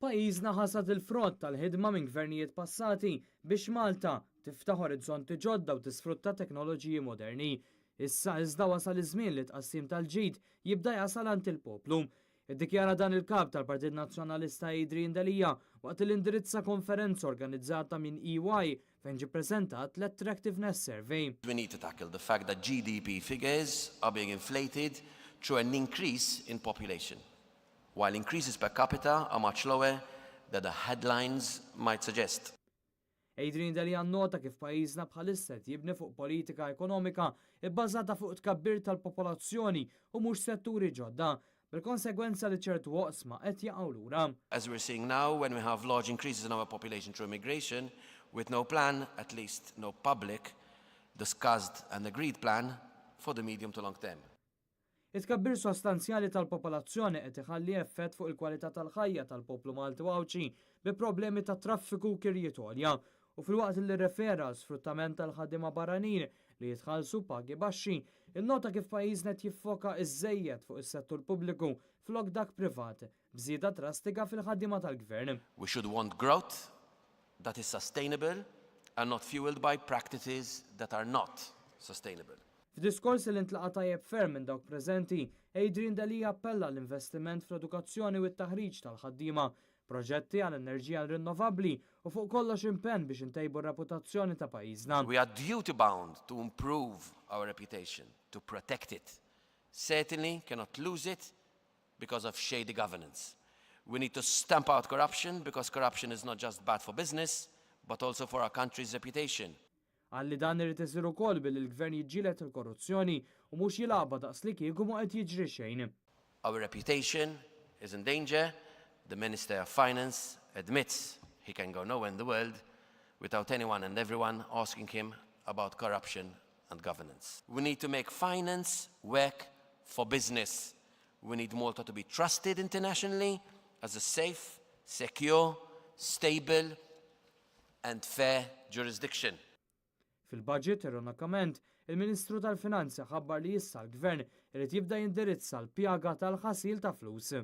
Pajjiżna ħasad il-frott tal-ħidma minn gvernijiet passati biex Malta tiftaħ orizzonti ġodda u tisfrutta teknoloġiji moderni. Issa iżda wasal iż-żmien li tqassim tal-ġid jibda jasal għand il-poplu. Iddikjara dan il-kap tal-Partit Nazzjonalista Adrian Delija waqt l-indirizza konferenza organizzata minn EY fejn ġie ppreżentat l-Attractiveness Survey. We need to tackle the fact that GDP figures are being inflated through an increase in population, while increases per capita are much lower than the headlines might suggest. Adrian Delija nota kif pajjiżna bħalissa jibni fuq politika ekonomika bbażata fuq tkabbir tal-popolazzjoni u mhux setturi ġodda, bil-konsegwenza li ċertu oqsma qed jaqgħu lura. As we're seeing now, when we have large increases in our population through immigration, with no plan, at least no public, discussed and agreed plan for the medium to long term. It-tkabbir sostanzjali tal-popolazzjoni qed iħalli effett fuq il-kwalità tal-ħajja tal-poplu Malti Wawċi bi problemi ta' traffiku u kirjiet għolja u fil-waqt li rrefera sfruttament tal-ħaddiema barranin li jitħallsu pagi baxxi, il-nota kif pajjiżna jiffoka iż-żejjed fuq is-settur pubbliku flok dak privat bżieda drastika fil-ħaddiema tal-gvern. We should want growth that is sustainable and not fueled by practices that are not sustainable. F'diskors li ntlaqa tajjeb ferm minn dawk preżenti, Adrian Delija appella l-investiment fl-edukazzjoni u t-taħriġ tal-ħaddiema, proġetti għall-enerġija rinnovabbli u fuq kollox impenn biex intejbu r-reputazzjoni ta' pajjiżna. We are duty bound to improve our reputation, to protect it. Certainly cannot lose it because of shady governance. We need to stamp out corruption because corruption is not just bad for business, but also for our country's reputation. Għalli dan irid isir ukoll billi l-gvern jiġġieled il-korruzzjoni u mhux jilagħba daqs li kieku ma qed jiġri xejn. Our reputation is in danger. The Minister of Finance admits he can go nowhere in the world without anyone and everyone asking him about corruption and governance. We need to make finance work for business. We need Malta to be trusted internationally as a safe, secure, stable and fair jurisdiction. Fil-budget ironikament, il-Ministru tal-Finanzi ħabbar li issa l-Gvern irid jibda jindirizza l-pjaga tal-ħasil ta' flus.